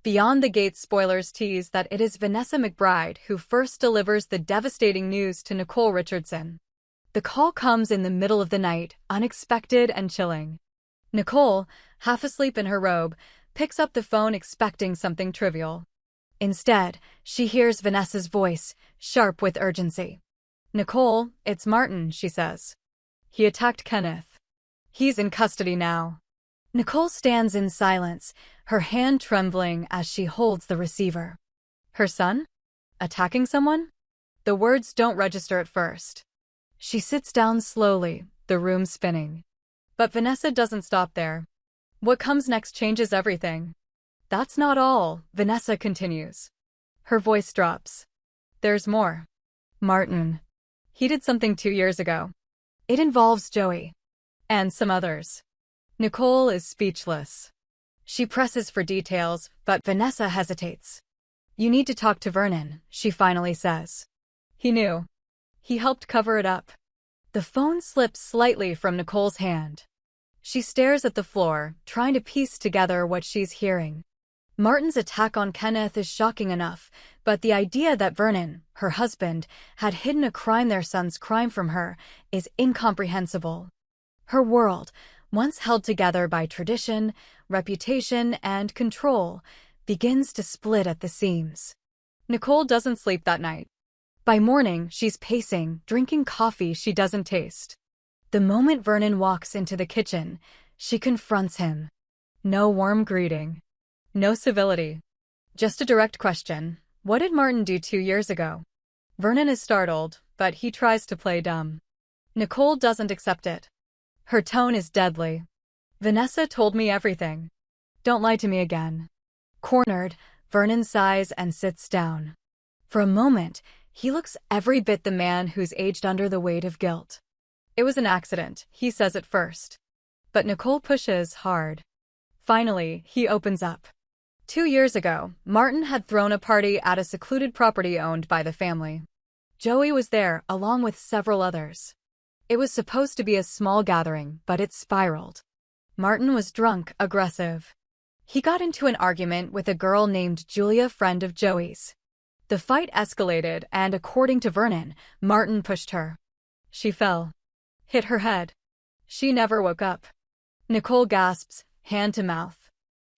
Beyond the Gate spoilers tease that it is Vanessa McBride who first delivers the devastating news to Nicole Richardson. The call comes in the middle of the night, unexpected and chilling. Nicole, half asleep in her robe, picks up the phone expecting something trivial. Instead, she hears Vanessa's voice, sharp with urgency. "Nicole, it's Martin," she says. "He attacked Kenneth. He's in custody now." Nicole stands in silence, her hand trembling as she holds the receiver. Her son? Attacking someone? The words don't register at first. She sits down slowly, the room spinning. But Vanessa doesn't stop there. What comes next changes everything. "That's not all," Vanessa continues. Her voice drops. "There's more. Martin. He did something 2 years ago. It involves Joey. And some others." Nicole is speechless. She presses for details, but Vanessa hesitates. "You need to talk to Vernon," she finally says. "He knew. He helped cover it up." The phone slips slightly from Nicole's hand. She stares at the floor, trying to piece together what she's hearing. Martin's attack on Kenneth is shocking enough, but the idea that Vernon, her husband, had hidden a crime their son's crime from her is incomprehensible. Her world, once held together by tradition, reputation, and control, begins to split at the seams. Nicole doesn't sleep that night. By morning, she's pacing, drinking coffee she doesn't taste. The moment Vernon walks into the kitchen, she confronts him. No warm greeting. No civility. Just a direct question. What did Martin do 2 years ago? Vernon is startled, but he tries to play dumb. Nicole doesn't accept it. Her tone is deadly. "Vanessa told me everything. Don't lie to me again." Cornered, Vernon sighs and sits down. For a moment, he looks every bit the man who's aged under the weight of guilt. "It was an accident," he says at first. But Nicole pushes hard. Finally, he opens up. 2 years ago, Martin had thrown a party at a secluded property owned by the family. Joey was there, along with several others. It was supposed to be a small gathering, but it spiraled. Martin was drunk, aggressive. He got into an argument with a girl named Julia, friend of Joey's. The fight escalated, and according to Vernon, Martin pushed her. She fell. Hit her head. She never woke up. Nicole gasps, hand to mouth.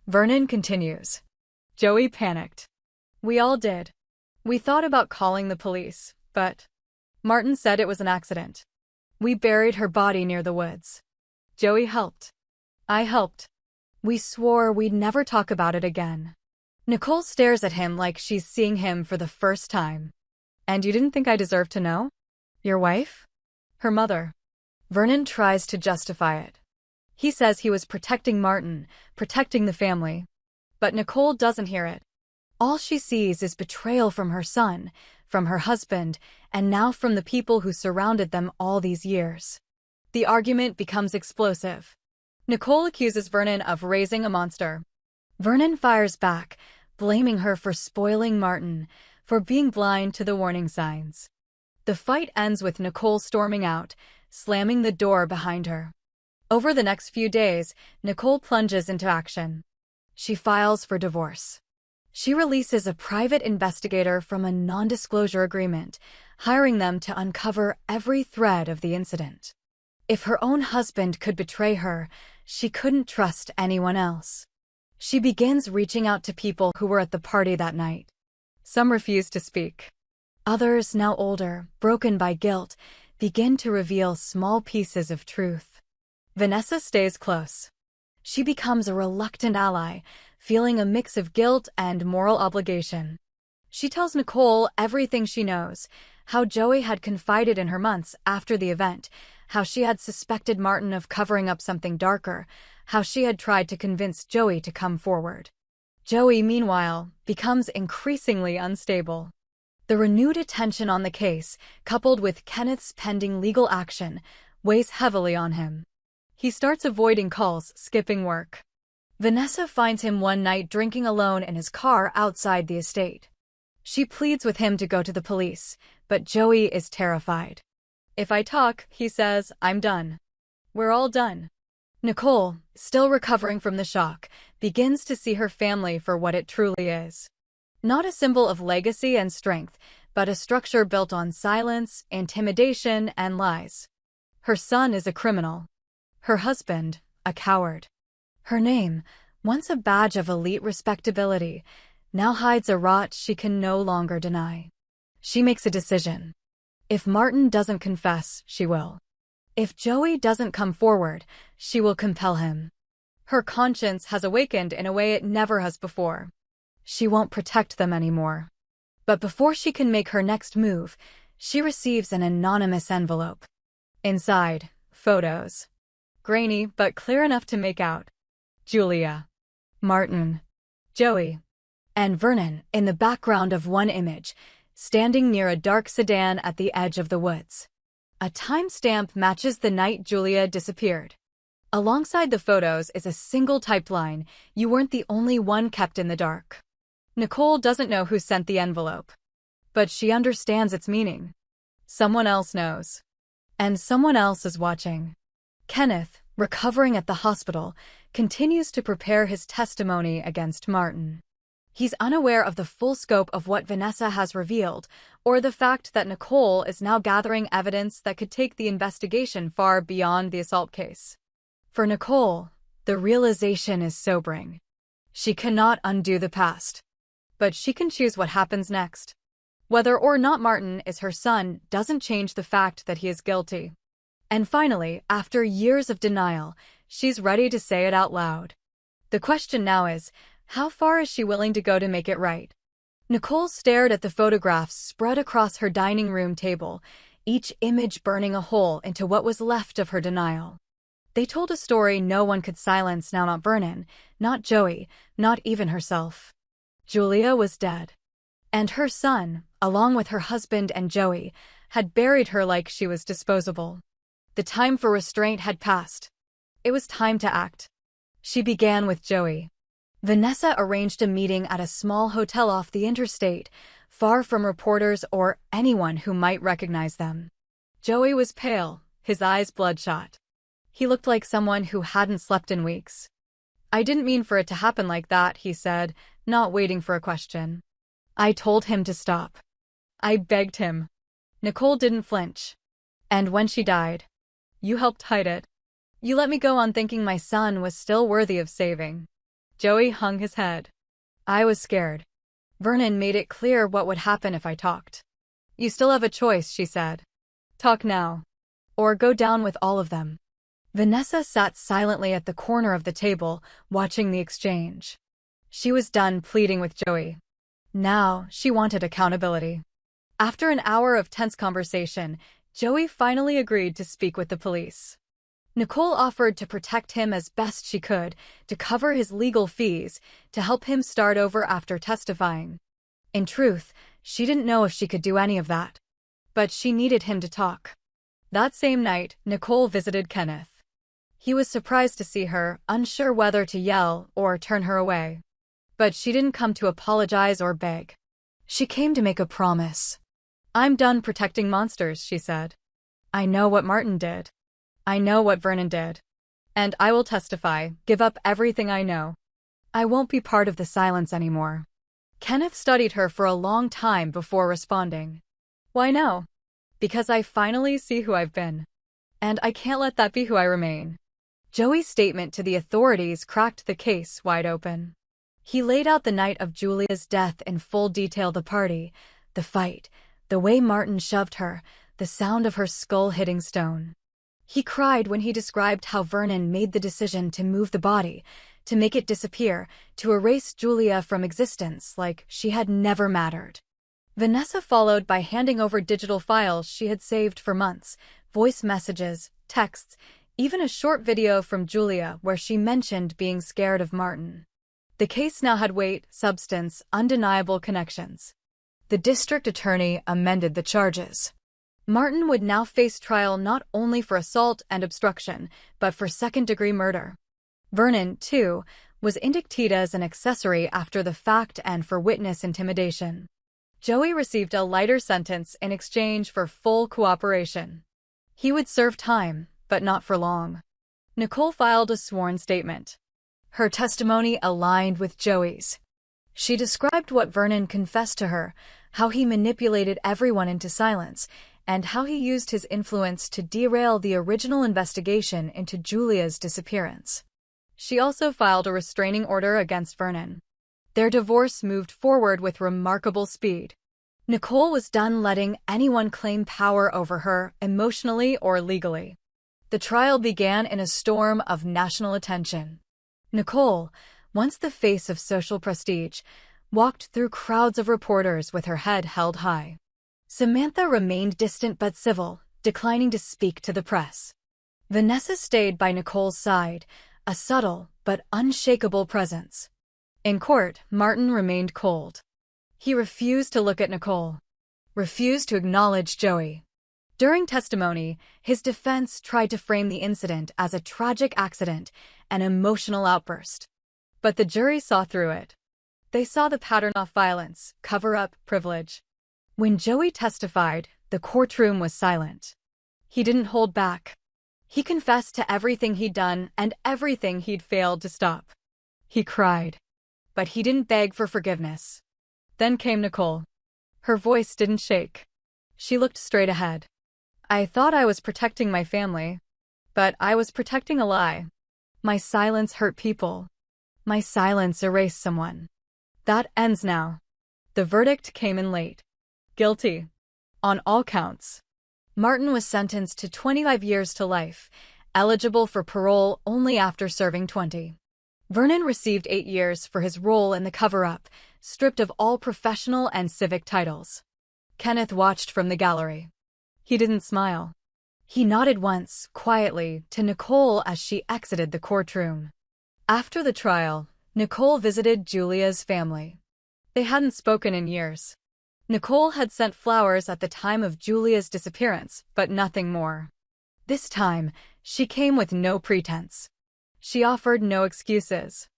Vernon continues. "Joey panicked. We all did. We thought about calling the police, but Martin said it was an accident. We buried her body near the woods. Joey helped. I helped. We swore we'd never talk about it again." Nicole stares at him like she's seeing him for the first time. "And you didn't think I deserved to know? Your wife? Her mother?" Vernon tries to justify it. He says he was protecting Martin, protecting the family. But Nicole doesn't hear it. All she sees is betrayal from her son, from her husband, and now from the people who surrounded them all these years. The argument becomes explosive. Nicole accuses Vernon of raising a monster. Vernon fires back, blaming her for spoiling Martin, for being blind to the warning signs. The fight ends with Nicole storming out, slamming the door behind her. Over the next few days, Nicole plunges into action. She files for divorce. She releases a private investigator from a non-disclosure agreement, hiring them to uncover every thread of the incident. If her own husband could betray her, she couldn't trust anyone else. She begins reaching out to people who were at the party that night. Some refuse to speak. Others, now older, broken by guilt, begin to reveal small pieces of truth. Vanessa stays close. She becomes a reluctant ally, feeling a mix of guilt and moral obligation. She tells Nicole everything she knows, how Joey had confided in her months after the event, how she had suspected Martin of covering up something darker, how she had tried to convince Joey to come forward. Joey, meanwhile, becomes increasingly unstable. The renewed attention on the case, coupled with Kenneth's pending legal action, weighs heavily on him. He starts avoiding calls, skipping work. Vanessa finds him one night drinking alone in his car outside the estate. She pleads with him to go to the police, but Joey is terrified. "If I talk," he says, "I'm done. We're all done." Nicole, still recovering from the shock, begins to see her family for what it truly is. Not a symbol of legacy and strength, but a structure built on silence, intimidation, and lies. Her son is a criminal. Her husband, a coward. Her name, once a badge of elite respectability, now hides a rot she can no longer deny. She makes a decision. If Martin doesn't confess, she will. If Joey doesn't come forward, she will compel him. Her conscience has awakened in a way it never has before. She won't protect them anymore. But before she can make her next move, she receives an anonymous envelope. Inside, photos. Grainy, but clear enough to make out. Julia, Martin, Joey, and Vernon in the background of one image, standing near a dark sedan at the edge of the woods. A timestamp matches the night Julia disappeared. Alongside the photos is a single typed line, "You weren't the only one kept in the dark." Nicole doesn't know who sent the envelope, but she understands its meaning. Someone else knows. And someone else is watching. Kenneth, recovering at the hospital, continues to prepare his testimony against Martin. He's unaware of the full scope of what Vanessa has revealed, or the fact that Nicole is now gathering evidence that could take the investigation far beyond the assault case. For Nicole, the realization is sobering. She cannot undo the past, but she can choose what happens next. Whether or not Martin is her son doesn't change the fact that he is guilty. And finally, after years of denial, she's ready to say it out loud. The question now is, how far is she willing to go to make it right? Nicole stared at the photographs spread across her dining room table, each image burning a hole into what was left of her denial. They told a story no one could silence now, not Vernon, not Joey, not even herself. Julia was dead. And her son, along with her husband and Joey, had buried her like she was disposable. The time for restraint had passed. It was time to act. She began with Joey. Vanessa arranged a meeting at a small hotel off the interstate, far from reporters or anyone who might recognize them. Joey was pale, his eyes bloodshot. He looked like someone who hadn't slept in weeks. "I didn't mean for it to happen like that," he said, not waiting for a question. "I told him to stop. I begged him." Nicole didn't flinch. "And when she died, you helped hide it. You let me go on thinking my son was still worthy of saving." Joey hung his head. "I was scared. Vernon made it clear what would happen if I talked." "You still have a choice," she said. "Talk now. Or go down with all of them." Vanessa sat silently at the corner of the table, watching the exchange. She was done pleading with Joey. Now, she wanted accountability. After an hour of tense conversation, Joey finally agreed to speak with the police. Nicole offered to protect him as best she could, to cover his legal fees, to help him start over after testifying. In truth, she didn't know if she could do any of that. But she needed him to talk. That same night, Nicole visited Kenneth. He was surprised to see her, unsure whether to yell or turn her away. But she didn't come to apologize or beg. She came to make a promise. "I'm done protecting monsters," she said. "I know what Martin did. I know what Vernon did. And I will testify, give up everything I know. I won't be part of the silence anymore." Kenneth studied her for a long time before responding. "Why no?" "Because I finally see who I've been. And I can't let that be who I remain." Joey's statement to the authorities cracked the case wide open. He laid out the night of Julia's death in full detail: the party, the fight, the way Martin shoved her, the sound of her skull hitting stone. He cried when he described how Vernon made the decision to move the body, to make it disappear, to erase Julia from existence like she had never mattered. Vanessa followed by handing over digital files she had saved for months, voice messages, texts, even a short video from Julia where she mentioned being scared of Martin. The case now had weight, substance, undeniable connections. The district attorney amended the charges. Martin would now face trial not only for assault and obstruction, but for second-degree murder. Vernon, too, was indicted as an accessory after the fact and for witness intimidation. Joey received a lighter sentence in exchange for full cooperation. He would serve time, but not for long. Nicole filed a sworn statement. Her testimony aligned with Joey's. She described what Vernon confessed to her, how he manipulated everyone into silence, and how he used his influence to derail the original investigation into Julia's disappearance. She also filed a restraining order against Vernon. Their divorce moved forward with remarkable speed. Nicole was done letting anyone claim power over her, emotionally or legally. The trial began in a storm of national attention. Nicole, once the face of social prestige, walked through crowds of reporters with her head held high. Samantha remained distant but civil, declining to speak to the press. Vanessa stayed by Nicole's side, a subtle but unshakable presence. In court, Martin remained cold. He refused to look at Nicole, refused to acknowledge Joey. During testimony, his defense tried to frame the incident as a tragic accident, an emotional outburst. But the jury saw through it. They saw the pattern of violence, cover-up, privilege. When Joey testified, the courtroom was silent. He didn't hold back. He confessed to everything he'd done and everything he'd failed to stop. He cried. But he didn't beg for forgiveness. Then came Nicole. Her voice didn't shake. She looked straight ahead. I thought I was protecting my family, but I was protecting a lie. My silence hurt people. My silence erased someone. That ends now. The verdict came in late. Guilty. On all counts. Martin was sentenced to 25 years to life, eligible for parole only after serving 20. Vernon received 8 years for his role in the cover-up, stripped of all professional and civic titles. Kenneth watched from the gallery. He didn't smile. He nodded once, quietly, to Nicole as she exited the courtroom. After the trial, Nicole visited Julia's family. They hadn't spoken in years. Nicole had sent flowers at the time of Julia's disappearance, but nothing more. This time, she came with no pretense. She offered no excuses.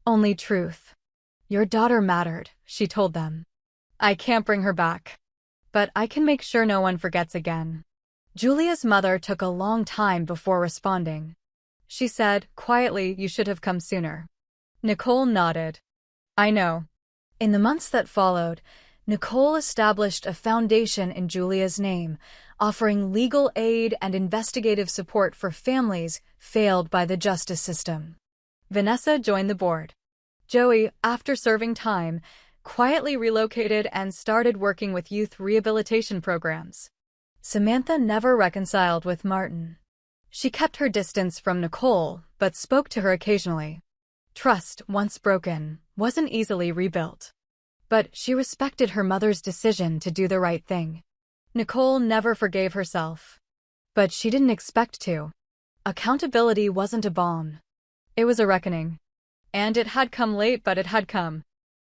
Only truth. Your daughter mattered, she told them. I can't bring her back. But I can make sure no one forgets again. Julia's mother took a long time before responding. She said, quietly, you should have come sooner. Nicole nodded. I know. In the months that followed, Nicole established a foundation in Julia's name, offering legal aid and investigative support for families failed by the justice system. Vanessa joined the board. Joey, after serving time, quietly relocated and started working with youth rehabilitation programs. Samantha never reconciled with Martin. She kept her distance from Nicole, but spoke to her occasionally. Trust, once broken, wasn't easily rebuilt. But she respected her mother's decision to do the right thing. Nicole never forgave herself. But she didn't expect to. Accountability wasn't a balm. It was a reckoning. And it had come late, but it had come.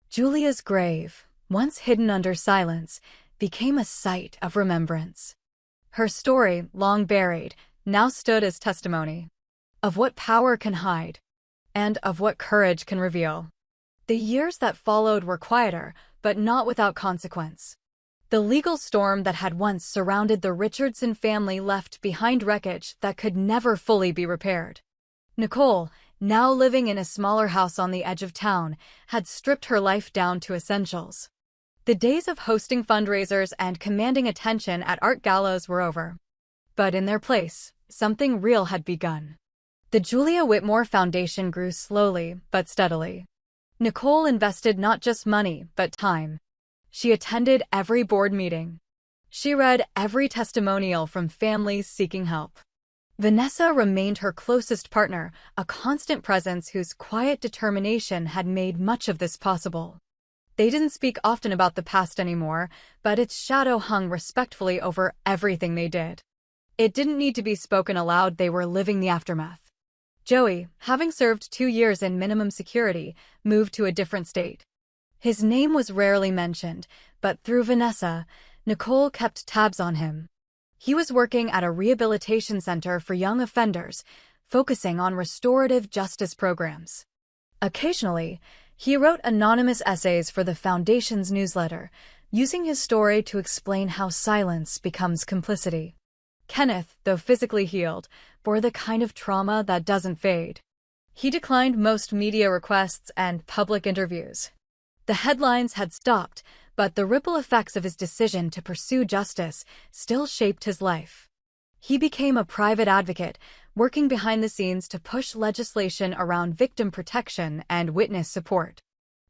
Julia's grave, once hidden under silence, became a site of remembrance. Her story, long buried, now stood as testimony of what power can hide and of what courage can reveal. The years that followed were quieter, but not without consequence. The legal storm that had once surrounded the Richardson family left behind wreckage that could never fully be repaired. Nicole, now living in a smaller house on the edge of town, had stripped her life down to essentials. The days of hosting fundraisers and commanding attention at art galas were over. But in their place, something real had begun. The Julia Whitmore Foundation grew slowly but steadily. Nicole invested not just money, but time. She attended every board meeting. She read every testimonial from families seeking help. Vanessa remained her closest partner, a constant presence whose quiet determination had made much of this possible. They didn't speak often about the past anymore, but its shadow hung respectfully over everything they did. It didn't need to be spoken aloud, they were living the aftermath. Joey, having served 2 years in minimum security, moved to a different state. His name was rarely mentioned, but through Vanessa, Nicole kept tabs on him. He was working at a rehabilitation center for young offenders, focusing on restorative justice programs. Occasionally, he wrote anonymous essays for the Foundation's newsletter, using his story to explain how silence becomes complicity. Kenneth, though physically healed, bore the kind of trauma that doesn't fade. He declined most media requests and public interviews. The headlines had stopped, but the ripple effects of his decision to pursue justice still shaped his life. He became a private advocate, working behind the scenes to push legislation around victim protection and witness support.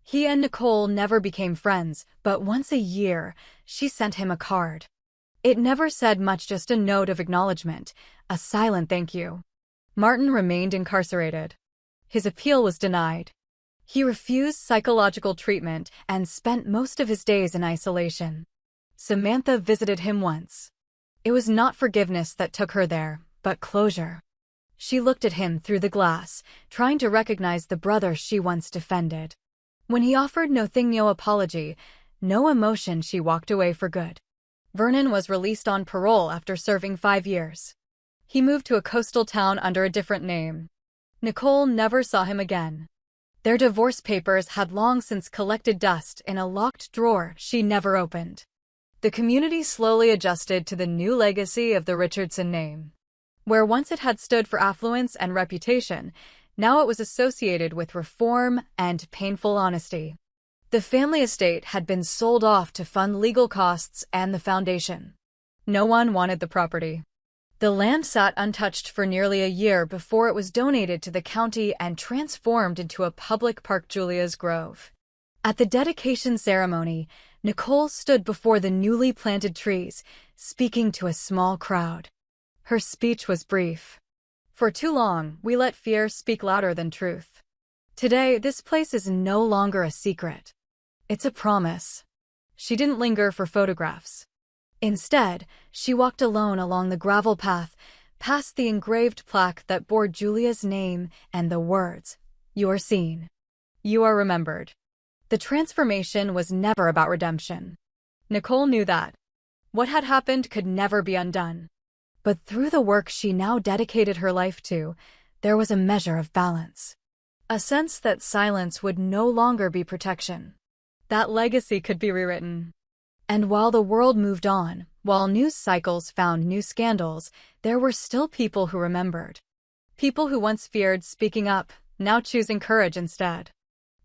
He and Nicole never became friends, but once a year, she sent him a card. It never said much, just a note of acknowledgement, a silent thank you. Martin remained incarcerated. His appeal was denied. He refused psychological treatment and spent most of his days in isolation. Samantha visited him once. It was not forgiveness that took her there, but closure. She looked at him through the glass, trying to recognize the brother she once defended. When he offered no apology, no emotion, she walked away for good. Vernon was released on parole after serving 5 years. He moved to a coastal town under a different name. Nicole never saw him again. Their divorce papers had long since collected dust in a locked drawer she never opened. The community slowly adjusted to the new legacy of the Richardson name. Where once it had stood for affluence and reputation, now it was associated with reform and painful honesty. The family estate had been sold off to fund legal costs and the foundation. No one wanted the property. The land sat untouched for nearly a year before it was donated to the county and transformed into a public park, Julia's Grove. At the dedication ceremony, Nicole stood before the newly planted trees, speaking to a small crowd. Her speech was brief. For too long, we let fear speak louder than truth. Today, this place is no longer a secret. It's a promise. She didn't linger for photographs. Instead, she walked alone along the gravel path, past the engraved plaque that bore Julia's name and the words, "You are seen. You are remembered." The transformation was never about redemption. Nicole knew that. What had happened could never be undone. But through the work she now dedicated her life to, there was a measure of balance. A sense that silence would no longer be protection. That legacy could be rewritten. And while the world moved on, while news cycles found new scandals, there were still people who remembered. People who once feared speaking up, now choosing courage instead.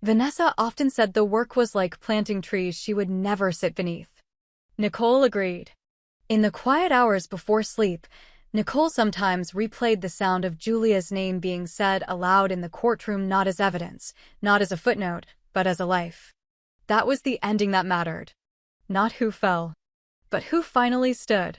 Vanessa often said the work was like planting trees she would never sit beneath. Nicole agreed. In the quiet hours before sleep, Nicole sometimes replayed the sound of Julia's name being said aloud in the courtroom, not as evidence, not as a footnote, but as a life. That was the ending that mattered. Not who fell, but who finally stood.